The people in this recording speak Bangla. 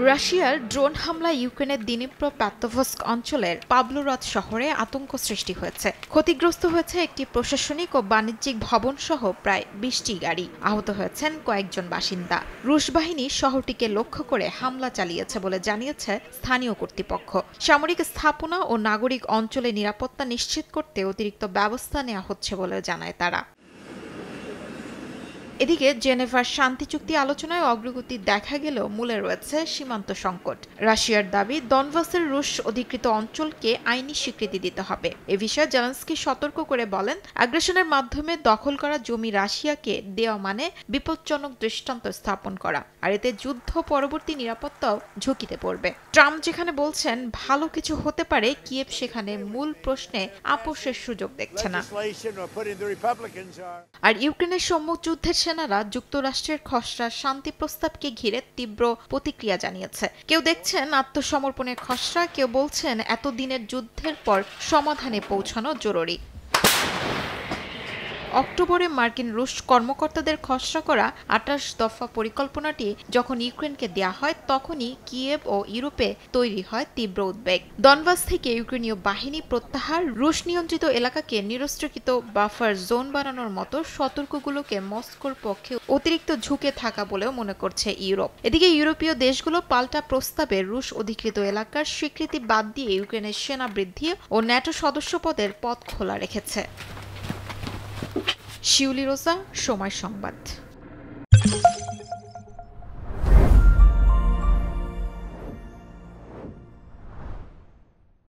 রাশিয়ার ড্রোন হামলায় ইউক্রেনের দিনিপ্রো-পেত্রোভস্ক অঞ্চলের পাভলোরাদ শহরে আতঙ্ক সৃষ্টি হয়েছে। ক্ষতিগ্রস্ত হয়েছে একটি প্রশাসনিক ও বাণিজ্যিক ভবন সহ প্রায় ২০টি গাড়ি। আহত হয়েছেন কয়েকজন বাসিন্দা। রুশ বাহিনী শহরটিকে লক্ষ্য করে হামলা চালিয়েছে বলে জানিয়েছে স্থানীয় কর্তৃপক্ষ। সামরিক স্থাপনা ও নাগরিক অঞ্চলে নিরাপত্তা নিশ্চিত করতে অতিরিক্ত ব্যবস্থা নেওয়া হচ্ছে বলে জানায় তারা। এদিকে জেনেভার শান্তি চুক্তি আলোচনায় অগ্রগতি দেখা গেলেও মূলে রয়েছে সীমান্ত সংকট। রাশিয়ার দাবি দনবাসের রুশ অধিকৃত অঞ্চলকে আইনি স্বীকৃতি দিতে হবে। এ বিষয়ে জেলেনস্কি সতর্ক করে বলেন, আগ্রাসনের মাধ্যমে দখল করা জমি রাশিয়াকে দেওয়া মানে বিপজ্জনক দৃষ্টান্ত স্থাপন করা, আর এতে যুদ্ধ পরবর্তী নিরাপত্তাও ঝুঁকিতে পড়বে। ট্রাম্প যেখানে বলছেন ভালো কিছু হতে পারে, কিয়েভ সেখানে মূল প্রশ্নে আপোষের সুযোগ দেখছে না। আর ইউক্রেনের সম্মুখ যুদ্ধের সেনারা যুক্তরাষ্ট্রের খসড়া শান্তি প্রস্তাবকে ঘিরে তীব্র প্রতিক্রিয়া জানিয়েছে। কেউ দেখছেন আত্মসমর্পণের খসড়া, কেউ বলছেন এতদিনের যুদ্ধের পর সমাধানে পৌঁছানো জরুরি। অক্টোবরে মার্কিন রুশ কর্মকর্তাদের খসড়া করা ২৮ দফা পরিকল্পনাটি যখন ইউক্রেনকে দেয়া হয়, তখনই কিয়েভ ও ইউরোপে তৈরি হয় তীব্র উদ্বেগ। দনবাস থেকে ইউক্রেনীয় বাহিনী প্রত্যাহার, রুশ নিয়ন্ত্রিত এলাকাকে নিরস্ত্রীকৃত বাফার জোন বানানোর মতো সতর্কগুলোকে মস্কোর পক্ষে অতিরিক্ত ঝুঁকে থাকা বলেও মনে করছে ইউরোপ। এদিকে ইউরোপীয় দেশগুলো পাল্টা প্রস্তাবে রুশ অধিকৃত এলাকার স্বীকৃতি বাদ দিয়ে ইউক্রেনের সেনা বৃদ্ধি ও ন্যাটো সদস্যপদের পথ খোলা রেখেছে। শিউলি রোজা, সময় সংবাদ।